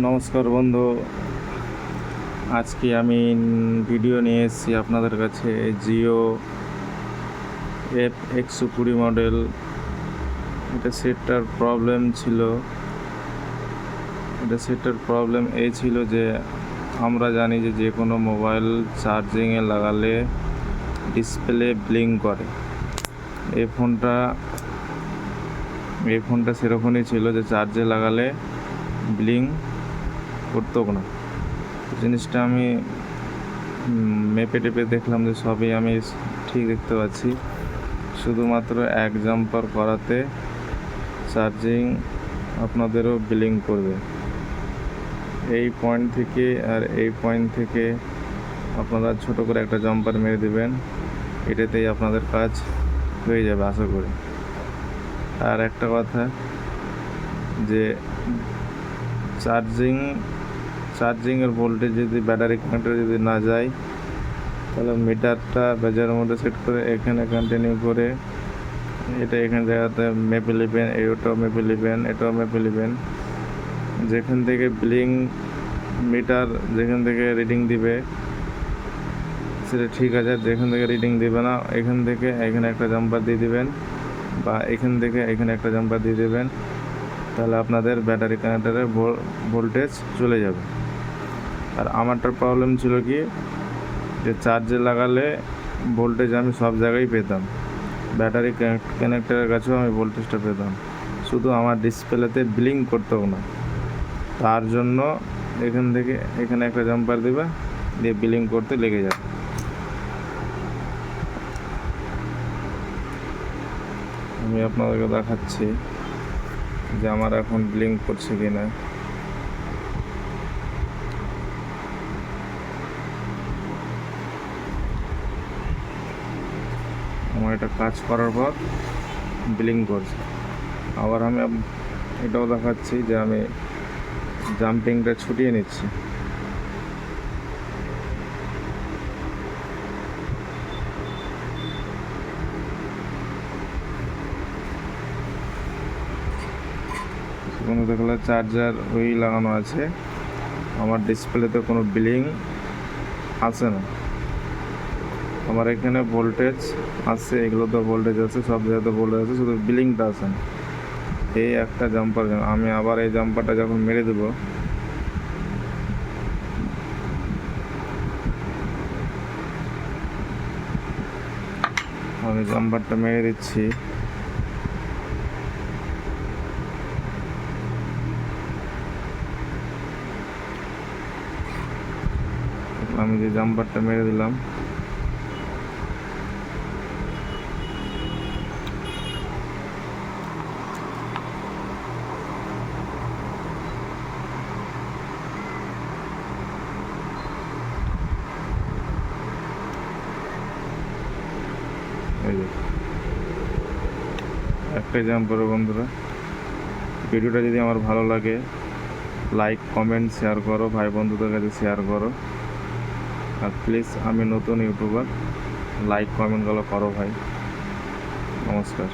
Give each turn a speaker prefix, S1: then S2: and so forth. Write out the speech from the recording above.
S1: নমস্কার বন্ধু, আজকে আমি ভিডিও নিয়ে এসেছি আপনাদের কাছে। জিও F120 মডেল, এটা সেটটার প্রবলেম ছিল। এই ছিল যে আমরা জানি যে কোনো মোবাইল চার্জিংয়ে লাগালে ডিসপ্লে ব্লিঙ্ক করে। এই ফোনটা সেরকমই ছিল যে চার্জে লাগালে ব্লিঙ্ক করতো না। জিনিসটা আমি মেপে টেপে দেখলাম যে সবই আমি ঠিক দেখতে পাচ্ছি, শুধুমাত্র এক জাম্পার করাতে চার্জিং আপনাদেরও ব্লিঙ্ক করবে। এই পয়েন্ট থেকে আর এই পয়েন্ট থেকে আপনারা ছোট করে একটা জাম্পার মেরে দেবেন, এটাতেই আপনাদের কাজ হয়ে যাবে আশা করি। আর একটা কথা, যে চার্জিংয়ের ভোল্টেজ যদি ব্যাটারি কানেক্টরে যদি না যায়, তাহলে মিটারটা বাজারের মধ্যে সেট করে এখানে কন্টিনিউ করে এটা এখানে জায়গাতে মেপে নেবেন, এটাও মেপে নেবেন, এটাও মেপে নেবেন। যেখান থেকে মিটার যেখান থেকে রিডিং দিবে সেটা ঠিক আছে, যেখান থেকে রিডিং দিবে না এখান থেকে এখানে একটা জাম্পার দিয়ে দিবেন, বা এখান থেকে এখানে একটা জাম্পার দিয়ে দেবেন, তাহলে আপনাদের ব্যাটারি কানেক্টরে ভোল্টেজ চলে যাবে। আর আমারটার প্রবলেম ছিল কি, যে চার্জে লাগালে ভোল্টেজ আমি সব জায়গায় পেতাম, ব্যাটারি কানেক্টরের কাছেও আমি ভোল্টেজটা পেতাম, শুধু আমার ডিসপ্লেতে ব্লিঙ্ক করতো না। তার জন্য এখান থেকে এখানে একটা জাম্পার দেবে, দিয়ে ব্লিঙ্ক করতে লেগে যাবে। আমি আপনাদেরকে দেখাচ্ছি যে আমার এখন ব্লিঙ্ক করছে কিনা। আমার এটা কাজ করার পর ব্লিঙ্ক করছে। আবার আমি এটাও দেখাচ্ছি যে আমি জাম্পিংটা ছুটিয়ে নিচ্ছি। দেখলে চার্জার ওই লাগানো আছে, আমার ডিসপ্লেতে কোনো ব্লিঙ্ক আসে না। আমার এখানে ভোল্টেজ আছে, এগুলো তো ভোল্টেজ আছে, সব জায়গাতে ভোল্টেজ আছে, শুধু ব্লিঙ্কটা আসে না। এই একটা জাম্পার, আমি আবার এই জাম্পারটা যখন মেরে দেবো, আমি জাম্পারটা মেরে দিচ্ছি, আমি যে জাম্পারটা মেরে দিলাম, এই যে একটাই জাম্পার। বন্ধুরা, ভিডিওটা যদি আমার ভালো লাগে, লাইক কমেন্ট শেয়ার করো, ভাই বন্ধুদের কাছে শেয়ার করো। আর প্লিজ, আমি নতুন ইউটিউবার, লাইক কমেন্টগুলো করো ভাই। নমস্কার।